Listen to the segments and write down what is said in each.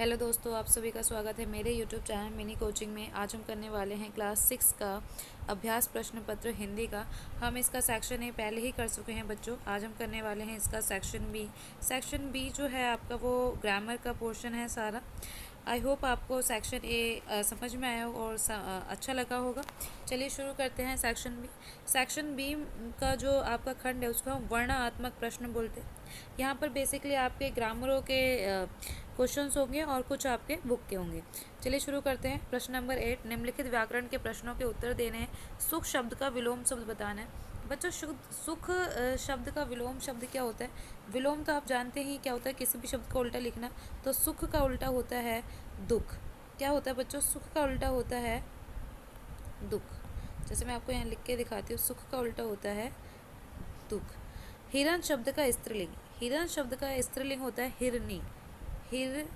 Hello दोस्तों, आप सभी का स्वागत है मेरे यूट्यूब चैनल मिनी कोचिंग में। आज हम करने वाले हैं क्लास 6 का अभ्यास प्रश्न पत्र हिंदी का। हम इसका सेक्शन ए पहले ही कर चुके हैं बच्चों। आज हम करने वाले हैं इसका सेक्शन बी। सेक्शन बी जो है आपका वो ग्रामर का पोर्शन है सारा। आई होप आपको सेक्शन ए समझ में आया और अच्छा लगा होगा। चलिए शुरू करते हैं सेक्शन बी। सेक्शन बी का जो आपका खंड है उसको हम वर्णनात्मक प्रश्न बोलते हैं। यहाँ पर बेसिकली आपके ग्रामरों के क्वेश्चंस होंगे और कुछ आपके बुक के होंगे। चलिए शुरू करते हैं। प्रश्न नंबर 8, निम्नलिखित व्याकरण के प्रश्नों के उत्तर देने हैं। सुख शब्द का विलोम शब्द बताना है। बच्चों सुख शब्द का विलोम शब्द क्या होता है? विलोम तो आप जानते ही क्या होता है, किसी भी शब्द को उल्टा लिखना। तो सुख का उल्टा होता है दुख। क्या होता है बच्चों? सुख का उल्टा होता है दुख। जैसे मैं आपको यहाँ लिख के दिखाती हूँ, सुख का उल्टा होता है दुख। हिरण शब्द का स्त्रीलिंग। हिरण शब्द का स्त्रीलिंग होता है हिरनी। हिरनी।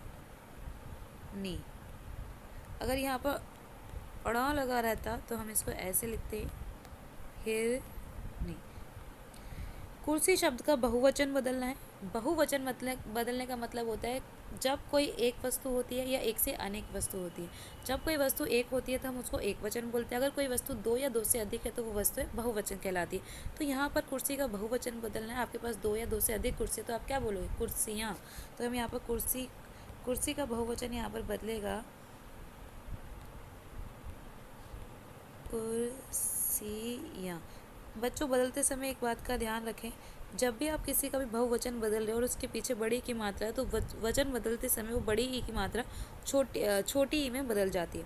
अगर यहाँ पर अड़ा लगा रहता तो हम इसको ऐसे लिखते हिरनी। कुर्सी शब्द का बहुवचन बदलना है। बहुवचन मतलब बदलने का मतलब होता है जब कोई एक वस्तु होती है या एक से अनेक वस्तु होती है। जब कोई वस्तु एक होती है तो हम उसको एक वचन बोलते हैं। अगर कोई वस्तु दो या दो से अधिक है तो वो वस्तु बहुवचन कहलाती है। तो यहाँ पर कुर्सी का बहुवचन बदलना है। आपके पास दो या दो से अधिक कुर्सी, तो आप क्या बोलोगे? कुर्सियाँ। तो हम यहाँ पर कुर्सी का बहुवचन यहाँ पर बदलेगा कुर्सियाँ। बच्चों बदलते समय एक बात का ध्यान रखें, जब भी आप किसी का भी बहुवचन बदल रहे हो और उसके पीछे बड़ी की मात्रा है तो वचन बदलते समय वो बड़ी ई की मात्रा छोटी ई में बदल जाती है।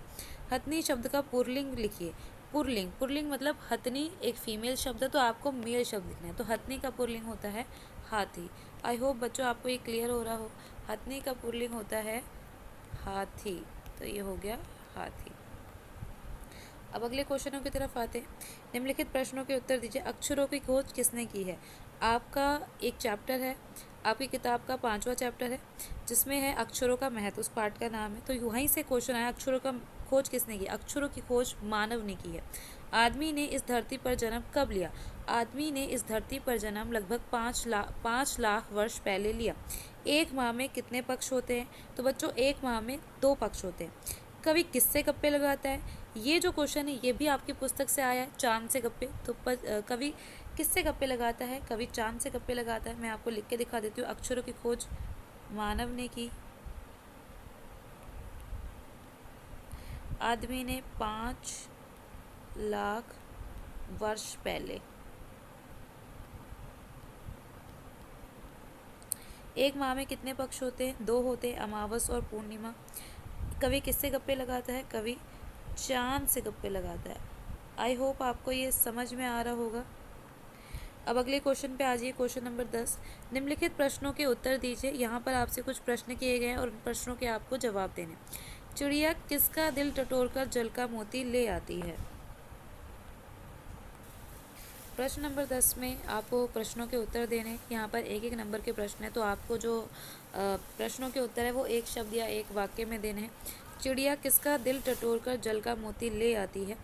हथनी शब्द का पुरलिंग लिखिए। पुरलिंग मतलब हथनी एक फीमेल शब्द है तो आपको मेल शब्द लिखना है। तो हथनी का पुरलिंग होता है हाथी। आई होप बच्चों आपको ये क्लियर हो रहा हो। हथनी का पुरलिंग होता है हाथी। तो ये हो गया हाथी। अब अगले क्वेश्चनों की तरफ आते हैं। निम्नलिखित प्रश्नों के उत्तर दीजिए। अक्षरों की खोज किसने की है? आपका एक चैप्टर है, आपकी किताब का 5वां चैप्टर है जिसमें है अक्षरों का महत्व, उस पार्ट का नाम है। तो वहीं से क्वेश्चन आया, अक्षरों का खोज किसने की? अक्षरों की खोज मानव ने की है। आदमी ने इस धरती पर जन्म कब लिया? आदमी ने इस धरती पर जन्म लगभग 5 लाख वर्ष पहले लिया। एक माह में कितने पक्ष होते हैं? तो बच्चों एक माह में 2 पक्ष होते हैं। कवि किससे गप्पे लगाता है? ये जो क्वेश्चन है ये भी आपकी पुस्तक से आया है, चांद से गप्पे। तो कवि किससे गप्पे लगाता है? कवि चांद से गप्पे लगाता है। मैं आपको लिख के दिखा देती हूँ। अक्षरों की खोज मानव ने की। आदमी ने 5 लाख वर्ष पहले। एक माह में कितने पक्ष होते हैं? 2 होते हैं, अमावस और पूर्णिमा। कवि किससे गप्पे लगाता है? कवि चांद से गप्पे लगाता है। आई होप आपको ये समझ में आ रहा होगा। अब अगले क्वेश्चन पे आ जाइए। क्वेश्चन नंबर 10, निम्नलिखित प्रश्नों के उत्तर दीजिए। यहाँ पर आपसे कुछ प्रश्न किए गए हैं और उन प्रश्नों के आपको जवाब देने। चिड़िया किसका दिल टटोलकर जल का मोती ले आती है? प्रश्न नंबर 10 में आपको प्रश्नों के उत्तर देने। यहाँ पर एक एक नंबर के प्रश्न है तो आपको जो प्रश्नों के उत्तर है वो एक शब्द या एक वाक्य में देने हैं। चिड़िया किसका दिल टटोलकर जल का मोती ले आती है?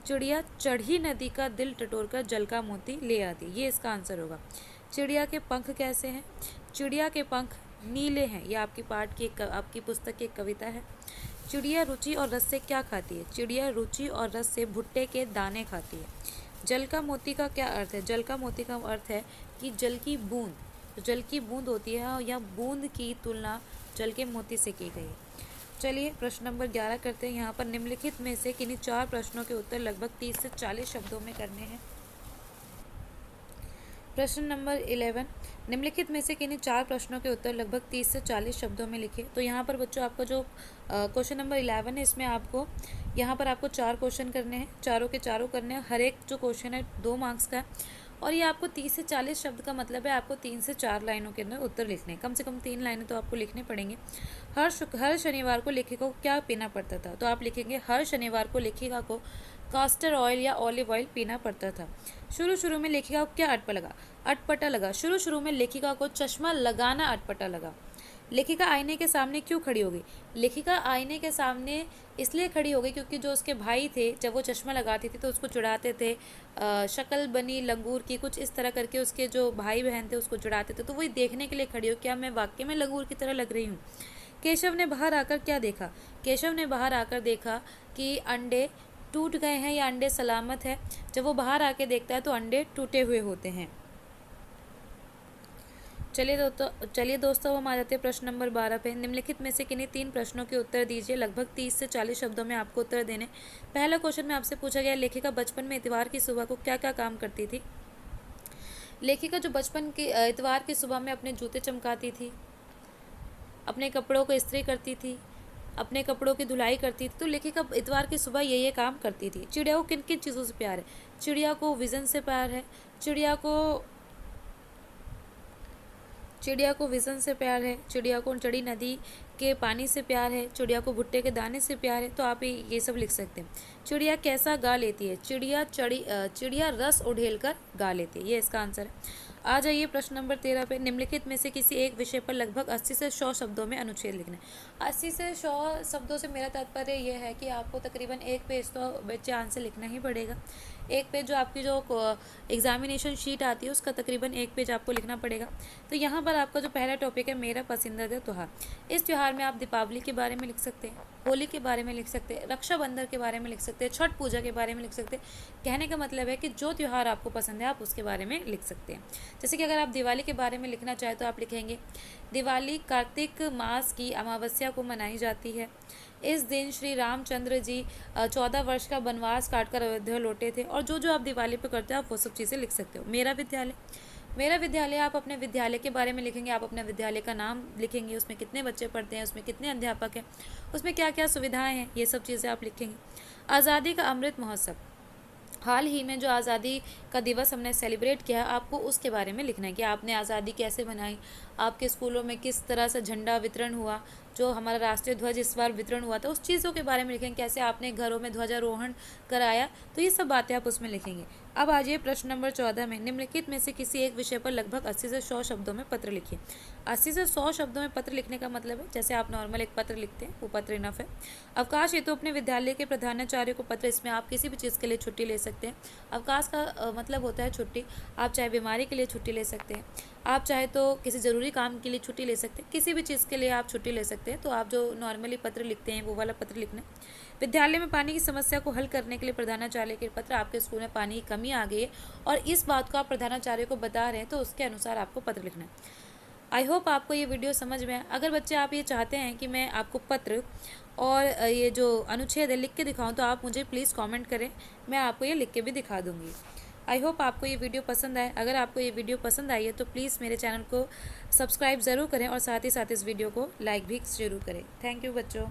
चिड़िया चढ़ी नदी का दिल टटोलकर जल का मोती ले आती है, ये इसका आंसर होगा। चिड़िया के पंख कैसे हैं? चिड़िया के पंख नीले हैं। यह आपकी आपकी पुस्तक की एक कविता है। चिड़िया रुचि और रस से क्या खाती है? चिड़िया रुचि और रस से भुट्टे के दाने खाती है। जल का मोती का क्या अर्थ है? जल का मोती का अर्थ है कि जल की बूंद, तो जल की बूंद होती है या बूंद की तुलना जल के मोती से की गई है। चलिए प्रश्न नंबर 11 करते हैं। यहाँ पर निम्नलिखित में से किन्हीं 4 प्रश्नों के उत्तर लगभग 30 से 40 शब्दों में करने हैं। प्रश्न नंबर 11, निम्नलिखित में से किन्हीं 4 प्रश्नों के उत्तर लगभग 30 से 40 शब्दों में लिखे। तो यहाँ पर बच्चों आपका जो क्वेश्चन नंबर 11 है इसमें आपको यहाँ पर आपको 4 क्वेश्चन करने हैं, चारों के चारों करने हैं। हर एक जो क्वेश्चन है 2 मार्क्स का है और ये आपको 30 से 40 शब्द का मतलब है आपको 3 से 4 लाइनों के अंदर उत्तर लिखने हैं। कम से कम 3 लाइनें तो आपको लिखने पड़ेंगे। हर शनिवार को लेखिका को क्या पीना पड़ता था? तो आप लिखेंगे हर शनिवार को लेखिका को कास्टर ऑयल या ऑलिव ऑयल पीना पड़ता था। शुरू में लेखिका को क्या अटपटा लगा? शुरू में लेखिका को चश्मा लगाना अटपटा लगा। लेखिका आईने के सामने क्यों खड़ी हो गई? लेखिका आईने के सामने इसलिए खड़ी हो गई क्योंकि जो उसके भाई थे जब वो चश्मा लगाती थी तो उसको चिढ़ाते थे, शक्ल बनी लंगूर की, कुछ इस तरह करके उसके जो भाई बहन थे उसको चिढ़ाते थे। तो वही देखने के लिए खड़ी हो क्या मैं वाकई में लंगूर की तरह लग रही हूँ। केशव ने बाहर आकर क्या देखा? केशव ने बाहर आकर देखा कि अंडे टूट गए हैं या अंडे सलामत है। जब वो बाहर आके देखता है तो अंडे टूटे हुए होते हैं। चलिए दोस्तों हम आ जाते हैं प्रश्न नंबर 12 पे। निम्नलिखित में से किन्हीं 3 प्रश्नों के उत्तर दीजिए। लगभग 30 से 40 शब्दों में आपको उत्तर देने। पहला क्वेश्चन में आपसे पूछा गया, लेखिका बचपन में इतवार की सुबह को क्या क्या काम करती थी? लेखिका जो बचपन के इतवार की सुबह में अपने जूते चमकाती थी, अपने कपड़ों को इस्त्री करती थी, अपने कपड़ों की धुलाई करती थी। तो लेखिका इतवार की सुबह ये काम करती थी। चिड़िया को किन किन चीज़ों से प्यार है? चिड़िया को विज़न से प्यार है, चिड़िया को विज़न से प्यार है, चिड़िया को चढ़ी नदी के पानी से प्यार है, चिड़िया को भुट्टे के दाने से प्यार है। तो आप ये सब लिख सकते हैं। चिड़िया कैसा गा लेती है? चिड़िया रस उड़ेल कर गा लेती है। ये इसका आंसर है। आ जाइए प्रश्न नंबर 13 पे। निम्नलिखित में से किसी एक विषय पर लगभग 80 से 100 शब्दों में अनुच्छेद लिखना है। 80 से 100 शब्दों से मेरा तात्पर्य यह है कि आपको तकरीबन एक पेज तो बच्चे आंसर लिखना ही पड़ेगा। एक पेज जो आपकी जो एग्जामिनेशन शीट आती है उसका तकरीबन एक पेज आपको लिखना पड़ेगा। तो यहाँ पर आपका जो पहला टॉपिक है, मेरा पसंदीदा त्यौहार। इस त्यौहार में आप दीपावली के बारे में लिख सकते हैं, होली के बारे में लिख सकते हैं, रक्षाबंधन के बारे में लिख सकते हैं, छठ पूजा के बारे में लिख सकते हैं। कहने का मतलब है कि जो त्यौहार आपको पसंद है आप उसके बारे में लिख सकते हैं। जैसे कि अगर आप दिवाली के बारे में लिखना चाहें तो आप लिखेंगे, दिवाली कार्तिक मास की अमावस्या को मनाई जाती है। इस दिन श्री रामचंद्र जी 14 वर्ष का वनवास काटकर अयोध्या लौटे थे। और जो आप दिवाली पे करते हो आप वो सब चीज़ें लिख सकते हो। मेरा विद्यालय आप अपने विद्यालय के बारे में लिखेंगे, आप अपने विद्यालय का नाम लिखेंगे, उसमें कितने बच्चे पढ़ते हैं, उसमें कितने अध्यापक हैं, उसमें क्या क्या सुविधाएं हैं, ये सब चीज़ें आप लिखेंगे। आज़ादी का अमृत महोत्सव, हाल ही में जो आज़ादी का दिवस हमने सेलिब्रेट किया, आपको उसके बारे में लिखना है कि आपने आज़ादी कैसे मनाई, आपके स्कूलों में किस तरह से झंडा वितरण हुआ, जो हमारा राष्ट्रीय ध्वज इस बार वितरण हुआ था उस चीज़ों के बारे में लिखेंगे, कैसे आपने घरों में ध्वजारोहण कराया। तो ये सब बातें आप उसमें लिखेंगे। अब आ जाइए प्रश्न नंबर 14 में। निम्नलिखित में से किसी एक विषय पर लगभग 80 से 100 शब्दों में पत्र लिखिए। 80 से 100 शब्दों में पत्र लिखने का मतलब है जैसे आप नॉर्मल एक पत्र लिखते हैं वो पत्र इनफ है। अवकाश हेतु अपने विद्यालय के प्रधानाचार्य को पत्र, इसमें आप किसी भी चीज़ के लिए छुट्टी ले सकते हैं। अवकाश का मतलब होता है छुट्टी। आप चाहे बीमारी के लिए छुट्टी ले सकते हैं, आप चाहे तो किसी ज़रूरी काम के लिए छुट्टी ले सकते हैं, किसी भी चीज़ के लिए आप छुट्टी ले सकते हैं। तो आप जो नॉर्मली पत्र लिखते हैं वो वाला पत्र लिखना है। विद्यालय में पानी की समस्या को हल करने के लिए प्रधानाचार्य के पत्र, आपके स्कूल में पानी की कमी आ गई है और इस बात को आप प्रधानाचार्य को बता रहे हैं तो उसके अनुसार आपको पत्र लिखना है। आई होप आपको ये वीडियो समझ में आए। अगर बच्चे आप ये चाहते हैं कि मैं आपको पत्र और ये जो अनुच्छेद है लिख के दिखाऊं तो आप मुझे प्लीज़ कमेंट करें, मैं आपको ये लिख के भी दिखा दूँगी। आई होप आपको ये वीडियो पसंद आए। अगर आपको ये वीडियो पसंद आई है तो प्लीज़ मेरे चैनल को सब्सक्राइब ज़रूर करें और साथ ही साथ इस वीडियो को लाइक भी ज़रूर करें। थैंक यू बच्चों।